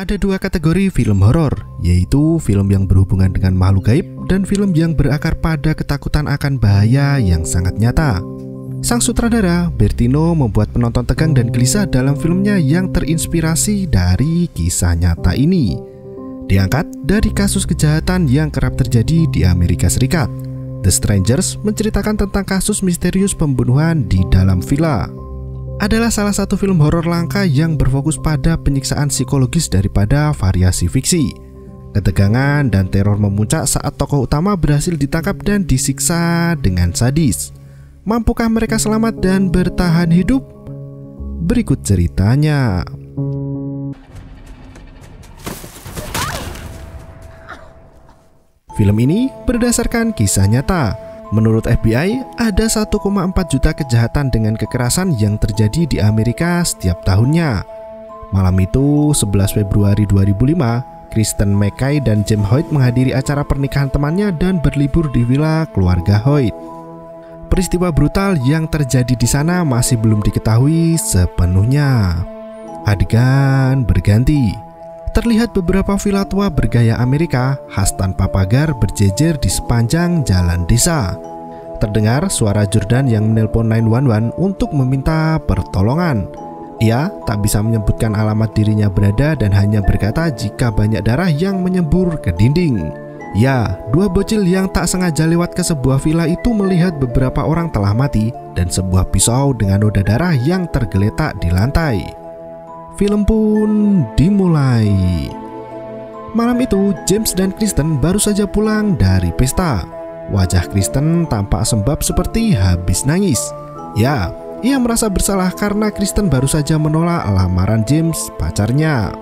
Ada dua kategori film horor, yaitu film yang berhubungan dengan makhluk gaib dan film yang berakar pada ketakutan akan bahaya yang sangat nyata. Sang sutradara, Bertino, membuat penonton tegang dan gelisah dalam filmnya yang terinspirasi dari kisah nyata ini. Diangkat dari kasus kejahatan yang kerap terjadi di Amerika Serikat. The Strangers menceritakan tentang kasus misterius pembunuhan di dalam villa. Adalah salah satu film horor langka yang berfokus pada penyiksaan psikologis daripada variasi fiksi. Ketegangan dan teror memuncak saat tokoh utama berhasil ditangkap dan disiksa dengan sadis. Mampukah mereka selamat dan bertahan hidup? Berikut ceritanya. Film ini berdasarkan kisah nyata. Menurut FBI, ada 1,4 juta kejahatan dengan kekerasan yang terjadi di Amerika setiap tahunnya. Malam itu, 11 Februari 2005, Kristen McKay dan James Hoyt menghadiri acara pernikahan temannya dan berlibur di villa keluarga Hoyt. Peristiwa brutal yang terjadi di sana masih belum diketahui sepenuhnya. Adegan berganti. Terlihat beberapa villa tua bergaya Amerika khas tanpa pagar berjejer di sepanjang jalan desa. Terdengar suara Jordan yang menelpon 911 untuk meminta pertolongan. Ia tak bisa menyebutkan alamat dirinya berada dan hanya berkata jika banyak darah yang menyembur ke dinding. Ya, dua bocil yang tak sengaja lewat ke sebuah villa itu melihat beberapa orang telah mati dan sebuah pisau dengan noda darah yang tergeletak di lantai. Film pun dimulai. Malam itu, James dan Kristen baru saja pulang dari pesta. Wajah Kristen tampak sembab seperti habis nangis. Ya, ia merasa bersalah karena Kristen baru saja menolak lamaran James, pacarnya.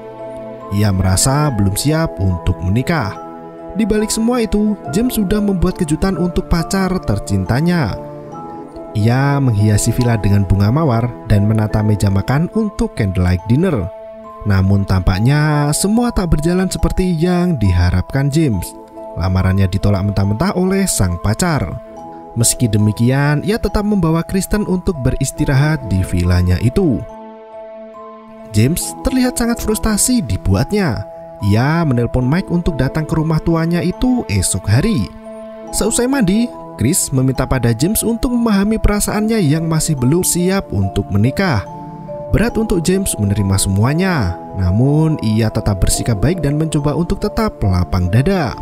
Ia merasa belum siap untuk menikah. Di balik semua itu, James sudah membuat kejutan untuk pacar tercintanya. Ia menghiasi villa dengan bunga mawar dan menata meja makan untuk candlelight dinner. Namun tampaknya semua tak berjalan seperti yang diharapkan James. Lamarannya ditolak mentah-mentah oleh sang pacar. Meski demikian, ia tetap membawa Kristen untuk beristirahat di villanya itu. James terlihat sangat frustasi dibuatnya. Ia menelpon Mike untuk datang ke rumah tuanya itu esok hari. Seusai mandi, Chris meminta pada James untuk memahami perasaannya yang masih belum siap untuk menikah. Berat untuk James menerima semuanya, namun ia tetap bersikap baik dan mencoba untuk tetap lapang dada.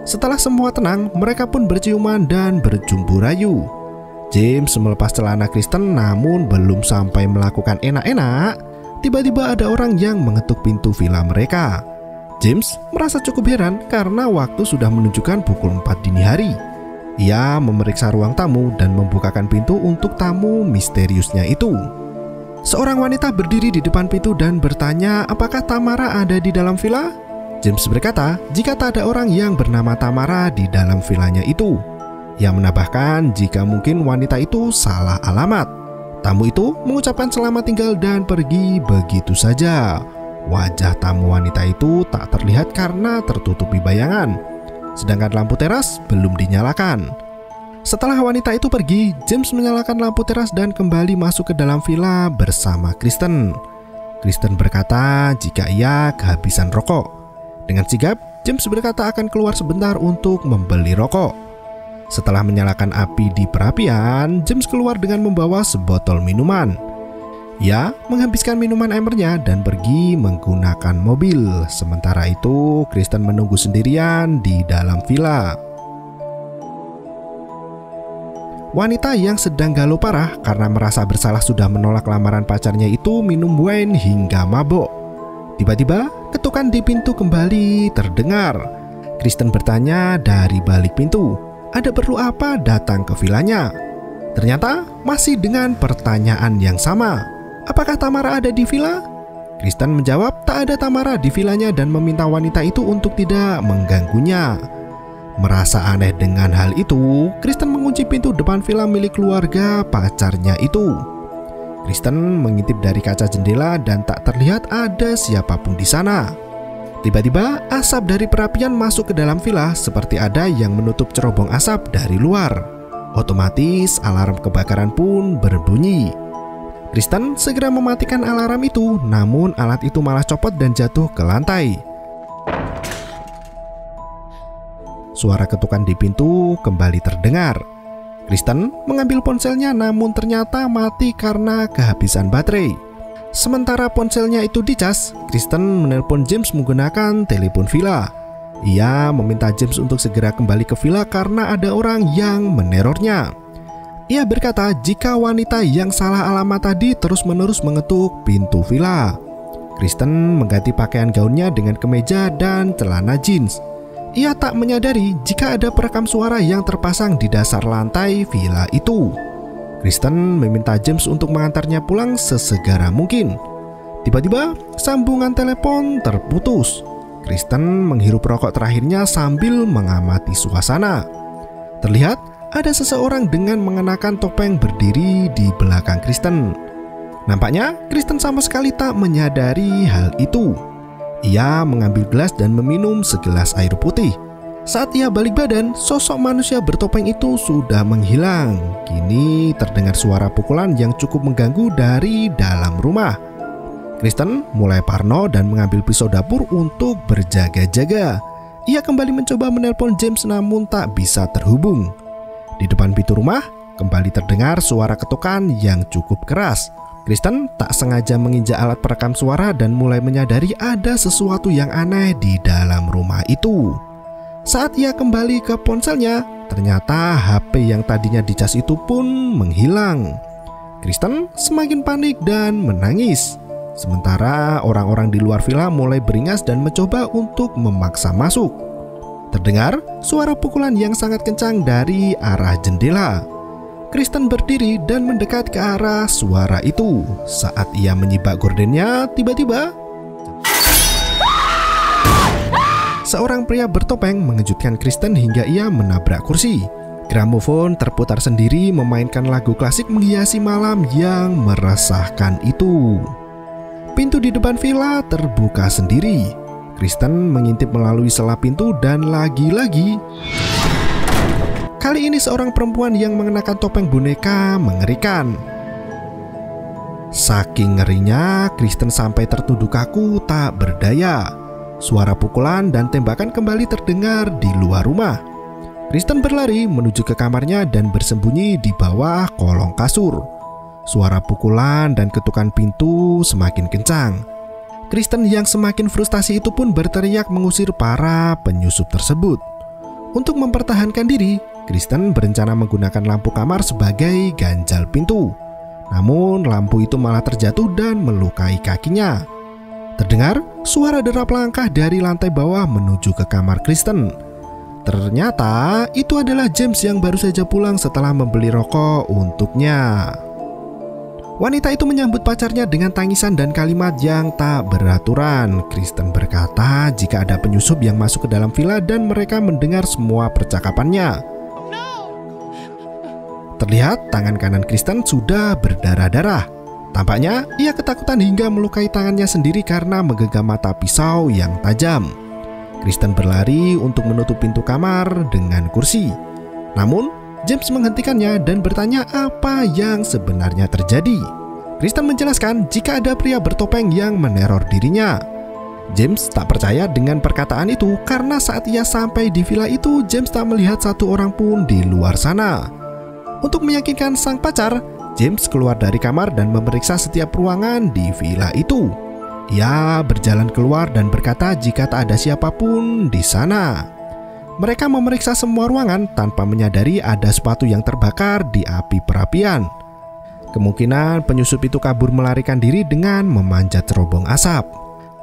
Setelah semua tenang, mereka pun berciuman dan berjumbu rayu. James melepas celana Kristen, namun belum sampai melakukan enak-enak, tiba-tiba ada orang yang mengetuk pintu villa mereka. James merasa cukup heran karena waktu sudah menunjukkan pukul 4 dini hari. Ia memeriksa ruang tamu dan membukakan pintu untuk tamu misteriusnya itu. Seorang wanita berdiri di depan pintu dan bertanya apakah Tamara ada di dalam villa. James berkata jika tak ada orang yang bernama Tamara di dalam villanya itu. Ia menambahkan jika mungkin wanita itu salah alamat. Tamu itu mengucapkan selamat tinggal dan pergi begitu saja. Wajah tamu wanita itu tak terlihat karena tertutupi bayangan. Sedangkan lampu teras belum dinyalakan. Setelah wanita itu pergi, James menyalakan lampu teras dan kembali masuk ke dalam villa bersama Kristen. Kristen berkata jika ia kehabisan rokok. Dengan sigap, James berkata akan keluar sebentar untuk membeli rokok. Setelah menyalakan api di perapian, James keluar dengan membawa sebotol minuman. Ia menghabiskan minuman embernya dan pergi menggunakan mobil. Sementara itu, Kristen menunggu sendirian di dalam villa. Wanita yang sedang galau parah karena merasa bersalah sudah menolak lamaran pacarnya itu minum wine hingga mabuk. Tiba-tiba, ketukan di pintu kembali terdengar. Kristen bertanya dari balik pintu, ada perlu apa datang ke villanya? Ternyata masih dengan pertanyaan yang sama. Apakah Tamara ada di villa? Kristen menjawab tak ada Tamara di villanya dan meminta wanita itu untuk tidak mengganggunya. Merasa aneh dengan hal itu, Kristen mengunci pintu depan villa milik keluarga pacarnya itu. Kristen mengintip dari kaca jendela dan tak terlihat ada siapapun di sana. Tiba-tiba asap dari perapian masuk ke dalam villa seperti ada yang menutup cerobong asap dari luar. Otomatis alarm kebakaran pun berbunyi. Kristen segera mematikan alarm itu, namun alat itu malah copot dan jatuh ke lantai. Suara ketukan di pintu kembali terdengar. Kristen mengambil ponselnya, namun ternyata mati karena kehabisan baterai. Sementara ponselnya itu dicas, Kristen menelpon James menggunakan telepon villa. Ia meminta James untuk segera kembali ke villa karena ada orang yang menerornya. Ia berkata jika wanita yang salah alamat tadi terus-menerus mengetuk pintu villa. Kristen mengganti pakaian gaunnya dengan kemeja dan celana jeans. Ia tak menyadari jika ada perekam suara yang terpasang di dasar lantai villa itu. Kristen meminta James untuk mengantarnya pulang sesegera mungkin. Tiba-tiba sambungan telepon terputus. Kristen menghirup rokok terakhirnya sambil mengamati suasana. Terlihat ada seseorang dengan mengenakan topeng berdiri di belakang Kristen. Nampaknya Kristen sama sekali tak menyadari hal itu. Ia mengambil gelas dan meminum segelas air putih. Saat ia balik badan, sosok manusia bertopeng itu sudah menghilang. Kini terdengar suara pukulan yang cukup mengganggu dari dalam rumah. Kristen mulai parno dan mengambil pisau dapur untuk berjaga-jaga. Ia kembali mencoba menelpon James namun tak bisa terhubung. Di depan pintu rumah kembali terdengar suara ketukan yang cukup keras. Kristen tak sengaja menginjak alat perekam suara dan mulai menyadari ada sesuatu yang aneh di dalam rumah itu. Saat ia kembali ke ponselnya, ternyata HP yang tadinya dicas itu pun menghilang. Kristen semakin panik dan menangis. Sementara orang-orang di luar villa mulai beringas dan mencoba untuk memaksa masuk. Terdengar suara pukulan yang sangat kencang dari arah jendela. Kristen berdiri dan mendekat ke arah suara itu. Saat ia menyibak gordennya, tiba-tiba seorang pria bertopeng mengejutkan Kristen hingga ia menabrak kursi. Gramofon terputar sendiri memainkan lagu klasik menghiasi malam yang meresahkan itu. Pintu di depan villa terbuka sendiri. Kristen mengintip melalui sela pintu dan lagi-lagi kali ini seorang perempuan yang mengenakan topeng boneka mengerikan. Saking ngerinya, Kristen sampai tertunduk kaku tak berdaya. Suara pukulan dan tembakan kembali terdengar di luar rumah. Kristen berlari menuju ke kamarnya dan bersembunyi di bawah kolong kasur. Suara pukulan dan ketukan pintu semakin kencang. Kristen yang semakin frustasi itu pun berteriak mengusir para penyusup tersebut. Untuk mempertahankan diri, Kristen berencana menggunakan lampu kamar sebagai ganjal pintu. Namun lampu itu malah terjatuh dan melukai kakinya. Terdengar suara derap langkah dari lantai bawah menuju ke kamar Kristen. Ternyata itu adalah James yang baru saja pulang setelah membeli rokok untuknya. Wanita itu menyambut pacarnya dengan tangisan dan kalimat yang tak beraturan. Kristen berkata jika ada penyusup yang masuk ke dalam villa dan mereka mendengar semua percakapannya. Terlihat tangan kanan Kristen sudah berdarah-darah. Tampaknya ia ketakutan hingga melukai tangannya sendiri karena menggenggam mata pisau yang tajam. Kristen berlari untuk menutup pintu kamar dengan kursi. Namun James menghentikannya dan bertanya apa yang sebenarnya terjadi. Kristen menjelaskan jika ada pria bertopeng yang meneror dirinya. James tak percaya dengan perkataan itu karena saat ia sampai di villa itu, James tak melihat satu orang pun di luar sana. Untuk meyakinkan sang pacar, James keluar dari kamar dan memeriksa setiap ruangan di villa itu. Ia berjalan keluar dan berkata jika tak ada siapapun di sana. Mereka memeriksa semua ruangan tanpa menyadari ada sepatu yang terbakar di api perapian. Kemungkinan penyusup itu kabur melarikan diri dengan memanjat cerobong asap.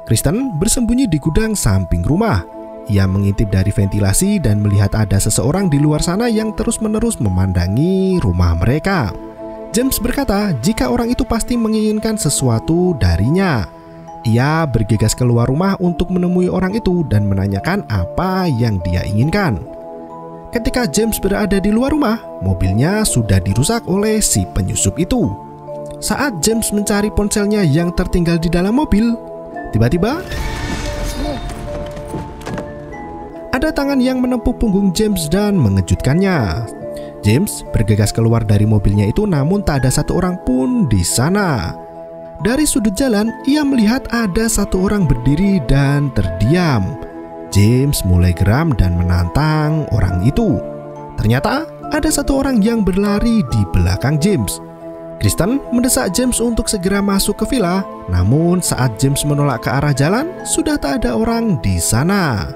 Kristen bersembunyi di gudang samping rumah. Ia mengintip dari ventilasi dan melihat ada seseorang di luar sana yang terus-menerus memandangi rumah mereka. James berkata jika orang itu pasti menginginkan sesuatu darinya. Ia bergegas keluar rumah untuk menemui orang itu dan menanyakan apa yang dia inginkan. Ketika James berada di luar rumah, mobilnya sudah dirusak oleh si penyusup itu. Saat James mencari ponselnya yang tertinggal di dalam mobil, tiba-tiba ada tangan yang menepuk punggung James dan mengejutkannya. James bergegas keluar dari mobilnya itu, namun tak ada satu orang pun di sana. Dari sudut jalan, ia melihat ada satu orang berdiri dan terdiam. James mulai geram dan menantang orang itu. Ternyata ada satu orang yang berlari di belakang James. Kristen mendesak James untuk segera masuk ke villa, namun saat James menolak ke arah jalan, sudah tak ada orang di sana.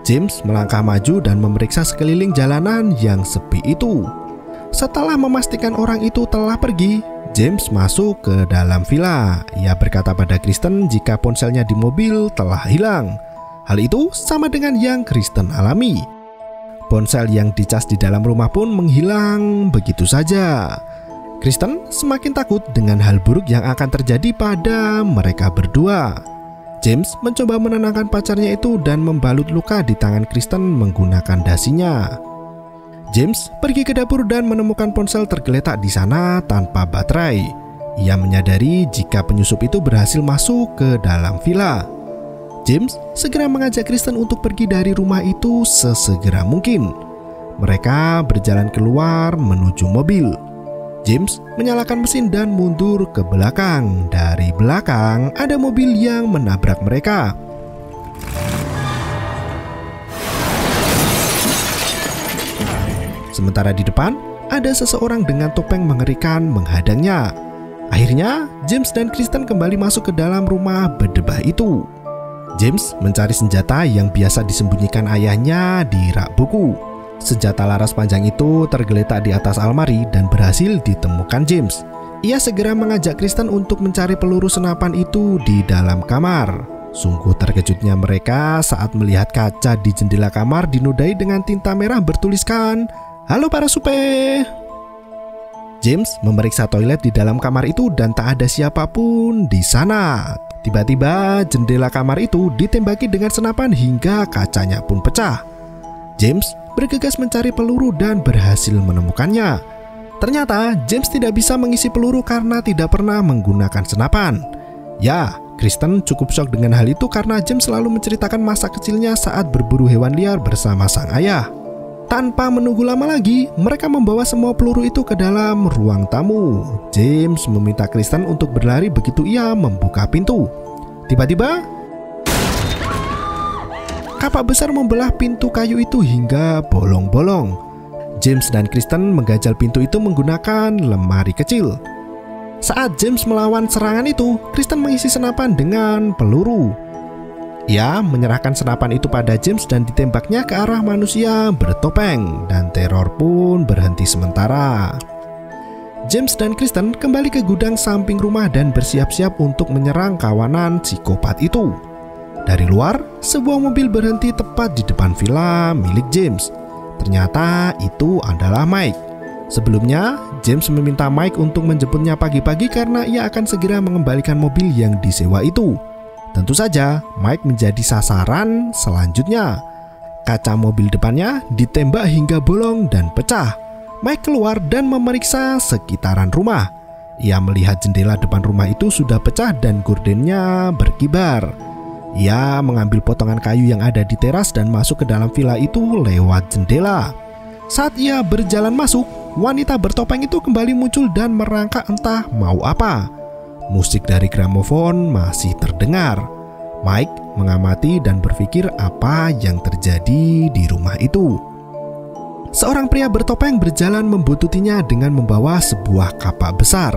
James melangkah maju dan memeriksa sekeliling jalanan yang sepi itu. Setelah memastikan orang itu telah pergi, James masuk ke dalam villa. Ia berkata pada Kristen jika ponselnya di mobil telah hilang. Hal itu sama dengan yang Kristen alami. Ponsel yang dicas di dalam rumah pun menghilang begitu saja. Kristen semakin takut dengan hal buruk yang akan terjadi pada mereka berdua. James mencoba menenangkan pacarnya itu dan membalut luka di tangan Kristen menggunakan dasinya. James pergi ke dapur dan menemukan ponsel tergeletak di sana tanpa baterai. Ia menyadari jika penyusup itu berhasil masuk ke dalam villa. James segera mengajak Kristen untuk pergi dari rumah itu sesegera mungkin. Mereka berjalan keluar menuju mobil. James menyalakan mesin dan mundur ke belakang. Dari belakang ada mobil yang menabrak mereka. Sementara di depan ada seseorang dengan topeng mengerikan menghadangnya. Akhirnya James dan Kristen kembali masuk ke dalam rumah berdebah itu. James mencari senjata yang biasa disembunyikan ayahnya di rak buku. Senjata laras panjang itu tergeletak di atas almari dan berhasil ditemukan James. Ia segera mengajak Kristen untuk mencari peluru senapan itu di dalam kamar. Sungguh terkejutnya mereka saat melihat kaca di jendela kamar dinodai dengan tinta merah bertuliskan, "Halo para supe." James memeriksa toilet di dalam kamar itu dan tak ada siapapun di sana. Tiba-tiba jendela kamar itu ditembaki dengan senapan hingga kacanya pun pecah. James bergegas mencari peluru dan berhasil menemukannya. Ternyata James tidak bisa mengisi peluru karena tidak pernah menggunakan senapan. Ya, Kristen cukup shock dengan hal itu karena James selalu menceritakan masa kecilnya saat berburu hewan liar bersama sang ayah. Tanpa menunggu lama lagi, mereka membawa semua peluru itu ke dalam ruang tamu. James meminta Kristen untuk berlari begitu ia membuka pintu. Tiba-tiba, kapak besar membelah pintu kayu itu hingga bolong-bolong. James dan Kristen menggajal pintu itu menggunakan lemari kecil. Saat James melawan serangan itu, Kristen mengisi senapan dengan peluru. Ia menyerahkan senapan itu pada James dan ditembaknya ke arah manusia bertopeng, dan teror pun berhenti sementara. James dan Kristen kembali ke gudang samping rumah dan bersiap-siap untuk menyerang kawanan psikopat itu. Dari luar, sebuah mobil berhenti tepat di depan villa milik James. Ternyata itu adalah Mike. Sebelumnya, James meminta Mike untuk menjemputnya pagi-pagi karena ia akan segera mengembalikan mobil yang disewa itu. Tentu saja, Mike menjadi sasaran selanjutnya. Kaca mobil depannya ditembak hingga bolong dan pecah. Mike keluar dan memeriksa sekitaran rumah. Ia melihat jendela depan rumah itu sudah pecah dan gordennya berkibar. Ia mengambil potongan kayu yang ada di teras dan masuk ke dalam villa itu lewat jendela. Saat ia berjalan masuk, wanita bertopeng itu kembali muncul dan merangkak entah mau apa. Musik dari gramofon masih terdengar. Mike mengamati dan berpikir apa yang terjadi di rumah itu. Seorang pria bertopeng berjalan membuntutinya dengan membawa sebuah kapak besar.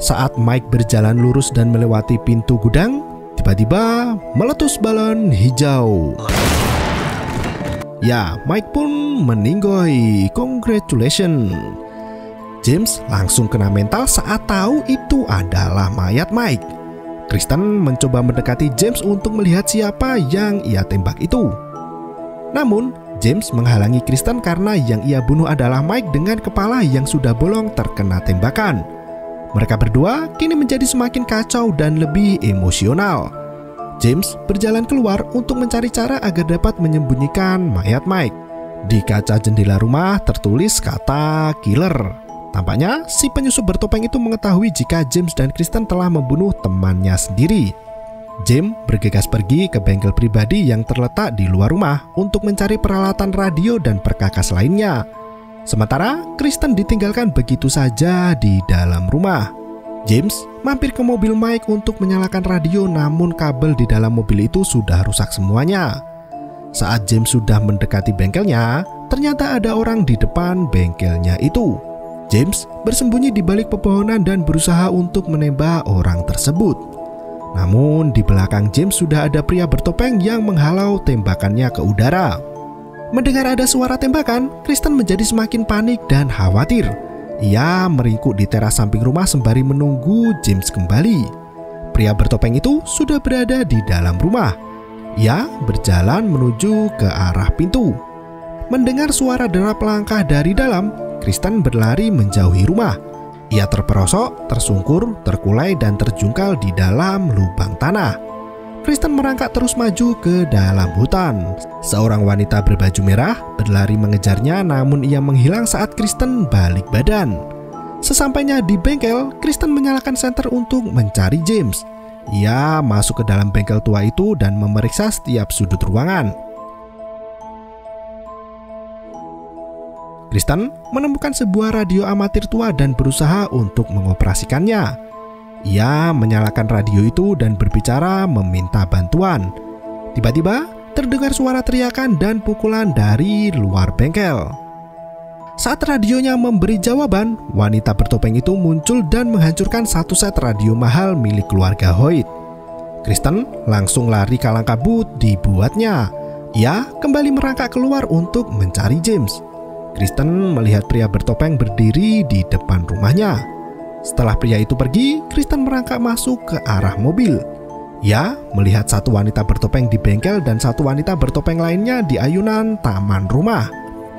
Saat Mike berjalan lurus dan melewati pintu gudang, tiba-tiba meletus balon hijau. Ya, Mike pun meninggoy. Congratulations. James langsung kena mental saat tahu itu adalah mayat Mike. Kristen mencoba mendekati James untuk melihat siapa yang ia tembak itu. Namun, James menghalangi Kristen karena yang ia bunuh adalah Mike dengan kepala yang sudah bolong terkena tembakan. Mereka berdua kini menjadi semakin kacau dan lebih emosional. James berjalan keluar untuk mencari cara agar dapat menyembunyikan mayat Mike. Di kaca jendela rumah tertulis kata killer. Tampaknya si penyusup bertopeng itu mengetahui jika James dan Kristen telah membunuh temannya sendiri. James bergegas pergi ke bengkel pribadi yang terletak di luar rumah untuk mencari peralatan radio dan perkakas lainnya. Sementara Kristen ditinggalkan begitu saja di dalam rumah. James mampir ke mobil Mike untuk menyalakan radio, namun kabel di dalam mobil itu sudah rusak semuanya. Saat James sudah mendekati bengkelnya, ternyata ada orang di depan bengkelnya itu. James bersembunyi di balik pepohonan dan berusaha untuk menembak orang tersebut. Namun di belakang James sudah ada pria bertopeng yang menghalau tembakannya ke udara. Mendengar ada suara tembakan, Kristen menjadi semakin panik dan khawatir. Ia meringkuk di teras samping rumah sembari menunggu James kembali. Pria bertopeng itu sudah berada di dalam rumah. Ia berjalan menuju ke arah pintu. Mendengar suara derap langkah dari dalam, Kristen berlari menjauhi rumah. Ia terperosok, tersungkur, terkulai, dan terjungkal di dalam lubang tanah. Kristen merangkak terus maju ke dalam hutan. Seorang wanita berbaju merah berlari mengejarnya, namun ia menghilang saat Kristen balik badan. Sesampainya di bengkel, Kristen menyalakan senter untuk mencari James. Ia masuk ke dalam bengkel tua itu dan memeriksa setiap sudut ruangan. Kristen menemukan sebuah radio amatir tua dan berusaha untuk mengoperasikannya. Ia menyalakan radio itu dan berbicara meminta bantuan. Tiba-tiba terdengar suara teriakan dan pukulan dari luar bengkel. Saat radionya memberi jawaban, wanita bertopeng itu muncul dan menghancurkan satu set radio mahal milik keluarga Hoyt. Kristen langsung lari kalang kabut dibuatnya. Ia kembali merangkak keluar untuk mencari James. Kristen melihat pria bertopeng berdiri di depan rumahnya. Setelah pria itu pergi, Kristen merangkak masuk ke arah mobil. Ia melihat satu wanita bertopeng di bengkel dan satu wanita bertopeng lainnya di ayunan taman rumah.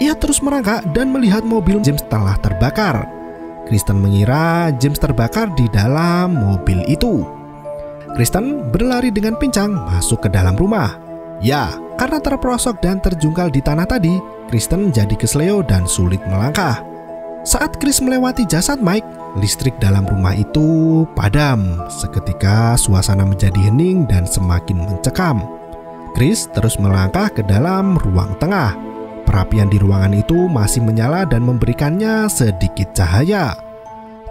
Ia terus merangkak dan melihat mobil James telah terbakar. Kristen mengira James terbakar di dalam mobil itu. Kristen berlari dengan pincang masuk ke dalam rumah. Ya, karena terperosok dan terjungkal di tanah tadi, Kristen jadi kesleo dan sulit melangkah. Saat Chris melewati jasad Mike, listrik dalam rumah itu padam. Seketika suasana menjadi hening dan semakin mencekam. Chris terus melangkah ke dalam ruang tengah. Perapian di ruangan itu masih menyala dan memberikannya sedikit cahaya.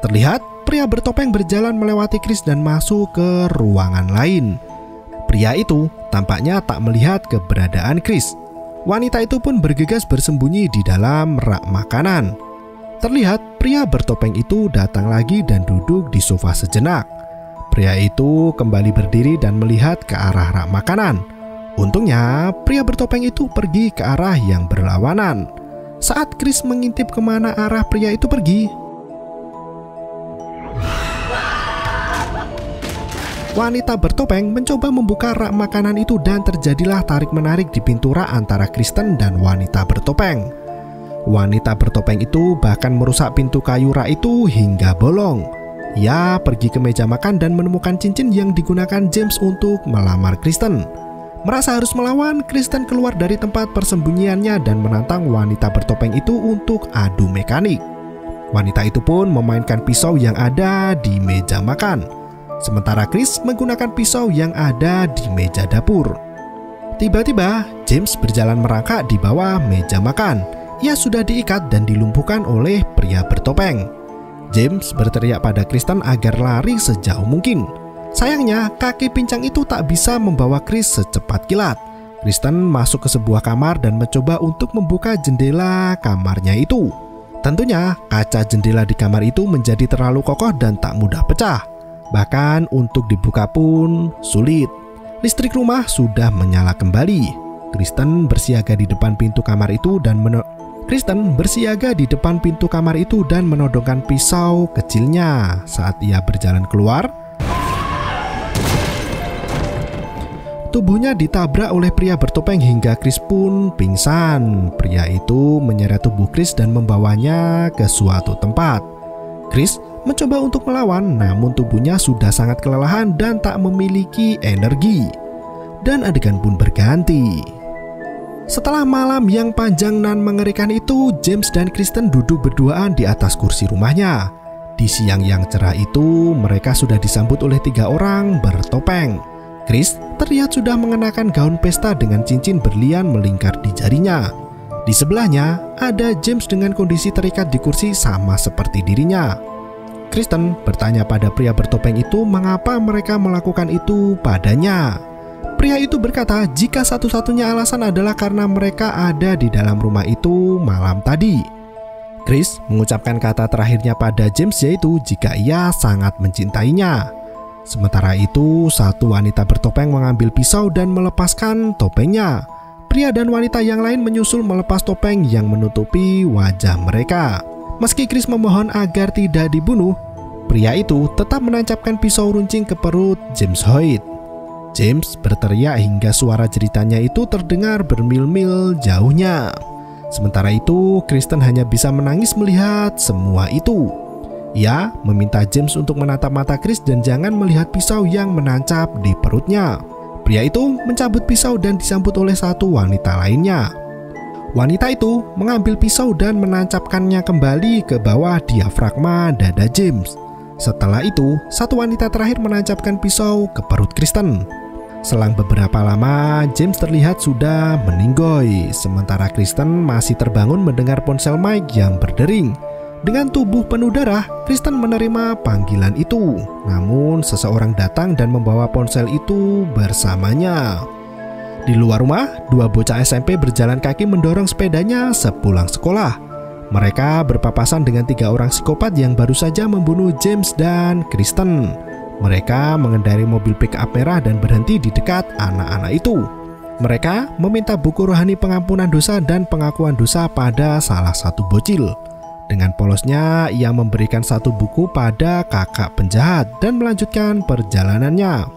Terlihat pria bertopeng berjalan melewati Chris dan masuk ke ruangan lain. Pria itu tampaknya tak melihat keberadaan Chris. Wanita itu pun bergegas bersembunyi di dalam rak makanan. Terlihat pria bertopeng itu datang lagi dan duduk di sofa sejenak. Pria itu kembali berdiri dan melihat ke arah rak makanan. Untungnya pria bertopeng itu pergi ke arah yang berlawanan. Saat Chris mengintip kemana arah pria itu pergi, wanita bertopeng mencoba membuka rak makanan itu dan terjadilah tarik-menarik di pintu rak antara Kristen dan wanita bertopeng. Wanita bertopeng itu bahkan merusak pintu kayu rak itu hingga bolong. Ia pergi ke meja makan dan menemukan cincin yang digunakan James untuk melamar Kristen. Merasa harus melawan, Kristen keluar dari tempat persembunyiannya dan menantang wanita bertopeng itu untuk adu mekanik. Wanita itu pun memainkan pisau yang ada di meja makan. Sementara Chris menggunakan pisau yang ada di meja dapur. Tiba-tiba James berjalan merangkak di bawah meja makan. Ia sudah diikat dan dilumpuhkan oleh pria bertopeng. James berteriak pada Kristen agar lari sejauh mungkin. Sayangnya kaki pincang itu tak bisa membawa Chris secepat kilat. Kristen masuk ke sebuah kamar dan mencoba untuk membuka jendela kamarnya itu. Tentunya kaca jendela di kamar itu menjadi terlalu kokoh dan tak mudah pecah. Bahkan untuk dibuka pun sulit. Listrik rumah sudah menyala kembali. Kristen bersiaga di depan pintu kamar itu dan menodongkan pisau kecilnya. Saat ia berjalan keluar, tubuhnya ditabrak oleh pria bertopeng hingga Chris pun pingsan. Pria itu menyeret tubuh Chris dan membawanya ke suatu tempat. Chris mencoba untuk melawan, namun tubuhnya sudah sangat kelelahan dan tak memiliki energi. Dan adegan pun berganti. Setelah malam yang panjang dan mengerikan itu, James dan Kristen duduk berduaan di atas kursi rumahnya. Di siang yang cerah itu, mereka sudah disambut oleh 3 orang bertopeng. Chris terlihat sudah mengenakan gaun pesta dengan cincin berlian melingkar di jarinya. Di sebelahnya ada James dengan kondisi terikat di kursi sama seperti dirinya. Kristen bertanya pada pria bertopeng itu mengapa mereka melakukan itu padanya. Pria itu berkata jika satu-satunya alasan adalah karena mereka ada di dalam rumah itu malam tadi. Chris mengucapkan kata terakhirnya pada James yaitu jika ia sangat mencintainya. Sementara itu, satu wanita bertopeng mengambil pisau dan melepaskan topengnya. Pria dan wanita yang lain menyusul melepas topeng yang menutupi wajah mereka. Meski Chris memohon agar tidak dibunuh, pria itu tetap menancapkan pisau runcing ke perut James Hoyt. James berteriak hingga suara jeritanya itu terdengar bermil-mil jauhnya. Sementara itu, Kristen hanya bisa menangis melihat semua itu. Ia meminta James untuk menatap mata Chris dan jangan melihat pisau yang menancap di perutnya. Pria itu mencabut pisau dan disambut oleh satu wanita lainnya. Wanita itu mengambil pisau dan menancapkannya kembali ke bawah diafragma dada James. Setelah itu, satu wanita terakhir menancapkan pisau ke perut Kristen. Selang beberapa lama, James terlihat sudah meninggoy, sementara Kristen masih terbangun mendengar ponsel Mike yang berdering. Dengan tubuh penuh darah, Kristen menerima panggilan itu. Namun seseorang datang dan membawa ponsel itu bersamanya. Di luar rumah, dua bocah SMP berjalan kaki mendorong sepedanya sepulang sekolah. Mereka berpapasan dengan tiga orang psikopat yang baru saja membunuh James dan Kristen. Mereka mengendarai mobil pick-up merah dan berhenti di dekat anak-anak itu. Mereka meminta buku rohani pengampunan dosa dan pengakuan dosa pada salah satu bocil. Dengan polosnya, ia memberikan satu buku pada kakak penjahat dan melanjutkan perjalanannya.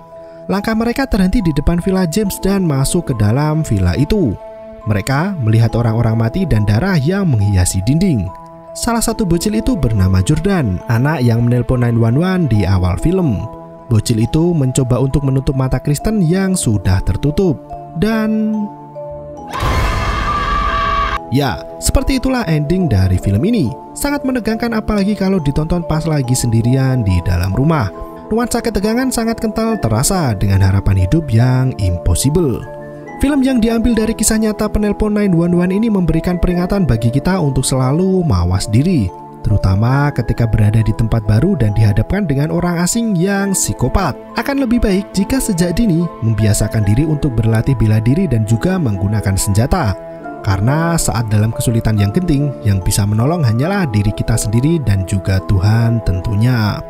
Langkah mereka terhenti di depan villa James dan masuk ke dalam villa itu. Mereka melihat orang-orang mati dan darah yang menghiasi dinding. Salah satu bocil itu bernama Jordan, anak yang menelpon 911 di awal film. Bocil itu mencoba untuk menutup mata Kristen yang sudah tertutup. Dan ya, seperti itulah ending dari film ini. Sangat menegangkan apalagi kalau ditonton pas lagi sendirian di dalam rumah. Nuansa ketegangan sangat kental terasa dengan harapan hidup yang impossible. Film yang diambil dari kisah nyata penelpon 911 ini memberikan peringatan bagi kita untuk selalu mawas diri, terutama ketika berada di tempat baru dan dihadapkan dengan orang asing yang psikopat. Akan lebih baik jika sejak dini membiasakan diri untuk berlatih bela diri dan juga menggunakan senjata. Karena saat dalam kesulitan yang genting, yang bisa menolong hanyalah diri kita sendiri dan juga Tuhan tentunya.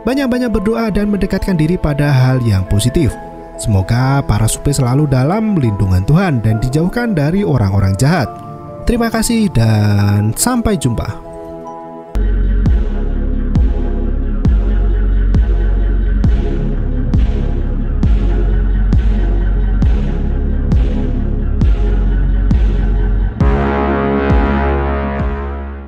Banyak-banyak berdoa dan mendekatkan diri pada hal yang positif. Semoga para supir selalu dalam lindungan Tuhan dan dijauhkan dari orang-orang jahat. Terima kasih dan sampai jumpa.